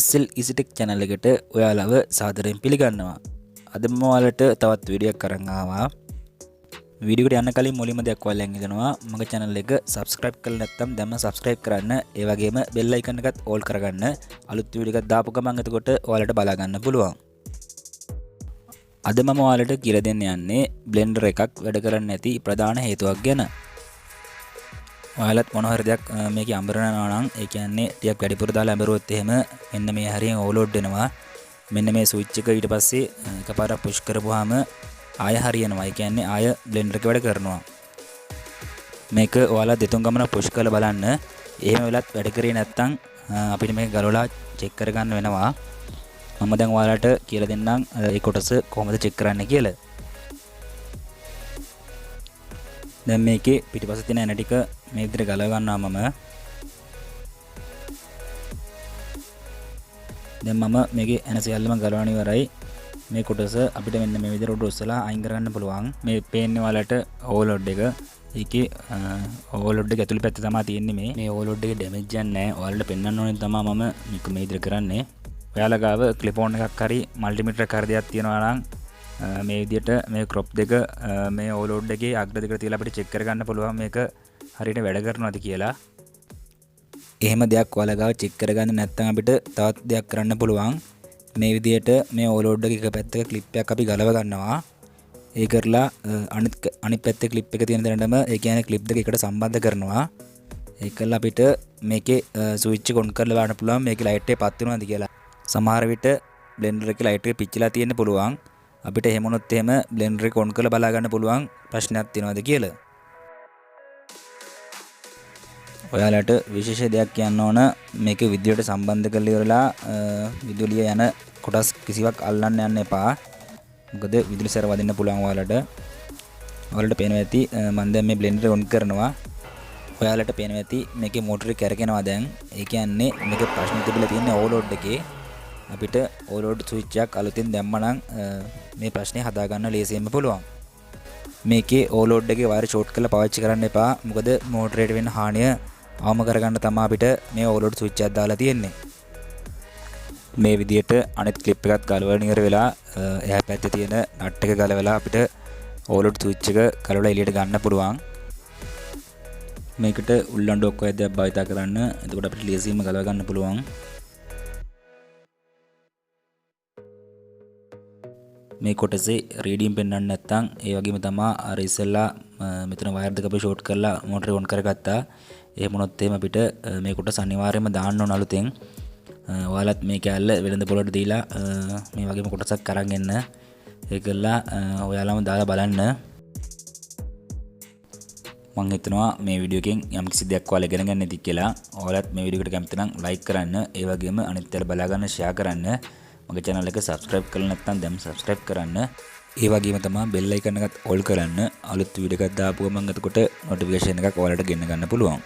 SL EasyTech channel එකට ඔයාලව සාදරයෙන් පිළිගන්නවා. අද මම ඔයාලට තවත් වීඩියෝ එකක් අරන් ආවා. වීඩියෝ එකට යන්න කලින් මුලින්ම දෙයක් ඔයාලෙන් ඉල්ලනවා මගේ channel එක subscribe කරලා නැත්නම් දැන්ම subscribe කරන්න. ඒ වගේම bell icon එකත් all කරගන්න. අලුත් වීඩියෝ එකක් දාපු ගමන් එතකොට ඔයාලට බලා ගන්න පුළුවන්. අද මම ඔයාලට කියලා දෙන්න යන්නේ blender එකක් වැඩ කරන්නේ නැති ප්‍රධාන හේතුවක් ගැන. ඔයාලත් මොන හරි දෙයක් මේකේ අඹරනවා නම් ඒ කියන්නේ ටිකක් වැඩිපුර දාලා අඹරුවොත් එහෙම මෙන්න මේ හරියෙන් ඕවර්ලෝඩ් වෙනවා. මෙන්න මේ ස්විච් එක ඊට පස්සේ එකපාරක් පුෂ් කරපුවාම ආය හරියනවා. ඒ කියන්නේ ආය බ්ලෙන්ඩර් එක වැඩ කරනවා. මේක ඔයාලා දෙතුන් ගමන පුෂ් කරලා බලන්න. එහෙම වෙලත් වැඩ කරේ නැත්නම් අපිට මේක ගලවලා චෙක් කරගන්න වෙනවා. මම දැන් ඔයාලට කියලා දෙන්නම් ඒ කොටස කොහොමද චෙක් කරන්න කියලා. දැන් මේකේ පිටිපස්සේ තියෙන ඇන ටික මේ විදිහට ගලව ගන්නවා මම. දැන් මම මේකේ ඇන සියල්ලම ගලවන ඉවරයි. මේ කොටස අපිට මෙන්න මේ විදිහට උඩ ඔස්සලා අයින් කරගන්න පුළුවන්. මේ පේන්නේ ඔයාලට ඕවර්ලෝඩ් එක. ඒකේ ඕවර්ලෝඩ් එක ඇතුළේ පැත්තේ තමයි තියෙන්නේ මේ. මේ ඕවර්ලෝඩ් එකේ ඩැමේජ් එකක් නැහැ. ඔයාලට පෙන්වන්න ඕනේ තමයි මම මේක මේ විදිහට කරන්නේ. ඔයාලා ගාව ක්ලිප් ඔන් එකක් හරි මල්ටිමීටර් එකක් හරි දෙයක් තියෙනවා නම් මේ විදිහට මේ ක්‍රොප් දෙක මේ ඕවර්ලෝඩ් එකේ අග්‍ර දෙකට තියලා අපිට චෙක් කරගන්න පුළුවන් මේක හරියට වැඩ කරනවද කියලා. එහෙම දෙයක් ඔයාලා ගාව චෙක් කරගන්න නැත්නම් අපිට තවත් දෙයක් කරන්න පුළුවන්. මේ විදිහට මේ ඕවර්ලෝඩ් එකේ එක පැත්තක ක්ලිප් එකක් අපි ගලව ගන්නවා. ඒ කරලා අනිත් පැත්තේ ක්ලිප් එක තියෙන තැනටම ඒ කියන්නේ ක්ලිප් දෙක එකට සම්බන්ධ කරනවා. ඒක කරලා අපිට මේකේ ස්විච් එක ඔන් කරලා බලන්න පුළුවන් මේකේ ලයිට් එක පත් වෙනවද කියලා. සමහර විට බ්ලෙන්ඩර් එකේ ලයිට් එක පිච්චිලා තියෙන්න පුළුවන්. අපිට එහෙම වුණොත් එහෙම බ්ලෙන්ඩර් එක ඔන් කරලා බලා ගන්න පුළුවන් ප්‍රශ්නයක් තියෙනවද කියලා. ඔයාලට විශේෂ දෙයක් කියන්න ඕන මේක විදුලියට සම්බන්ධ කරලා ඉවරලා විදුලිය යන කොටස් කිසිවක් අල්ලන්න යන්න එපා. මොකද විදුලි සැර වදින්න පුළුවන් ඔයාලට. ඔයාලට පේනවා ඇති මම දැන් මේ බ්ලෙන්ඩර් ඔන් කරනවා. ඔයාලට පේනවා ඇති මේකේ මෝටරේ කැරකෙනවා දැන්. ඒ කියන්නේ මේක ප්‍රශ්න තිබිලා තියෙන්නේ ඕවර්ලෝඩ් එකේ. අපිට ඕවර්ලෝඩ් ස්විච් එකක් අලුතින් දැම්මනම් මේ ප්‍රශ්නේ හදා ගන්න ලේසියෙන්ම පුළුවන්. මේකේ ඕවර්ලෝඩ් එකේ වයර් ෂෝට් කරලා පාවිච්චි කරන්න එපා. මොකද මෝටරේට වෙන හානිය අවම කරගන්න තමයි අපිට මේ ඕවර්ලෝඩ් ස්විච් එකක් දාලා තියෙන්නේ. මේ විදිහට අනිත් ක්ලිප් එකත් ගලවලා ඉවර වෙලා එහා පැත්තේ තියෙන නට් එක ගලවලා අපිට ඕවර්ලෝඩ් ස්විච් එක ගලවලා එළියට ගන්න පුළුවන්. මේකට උල්ලන් ඩොක් වෛද්‍යයක් භාවිත කරන්න. එතකොට අපිට ලේසියෙන්ම ගලව ගන්න පුළුවන්. මේ කොටසේ රීඩින් පෙන්වන්න නැත්නම් ඒ වගේම තමයි අර ඉස්සෙල්ලා මෙතන වයර් දෙක අපි ෂෝට් කරලා මෝටරේ ඔන් කරගත්තා. එහෙම වුණොත් එහෙම අපිට මේ කොටස අනිවාර්යයෙන්ම දාන්න ඕන අලුතෙන්. ඔයාලත් මේ කැල්ල වෙළඳ පොළට දීලා මේ වගේම කොටසක් අරන් එන්න. ඒකලා ඔයාලම දාලා බලන්න. මම හිතනවා මේ වීඩියෝ එකෙන් යම්කිසි දෙයක් ඔයාලා ඉගෙන ගන්න ඇති කියලා. ඔයාලත් මේ වීඩියෝ එකට කැමති නම් ලයික් කරන්න. ඒ වගේම අනිත් අයට බලා ගන්න ෂෙයා කරන්න. මගේ channel එක subscribe කරලා නැත්නම් දැන් subscribe කරන්න. ඒ වගේම තමයි bell icon එකත් all කරන්න. අලුත් වීඩියෝ එකක් දාපුවම එතකොට notification එකක් ඔයාලට ගෙන්න ගන්න පුළුවන්.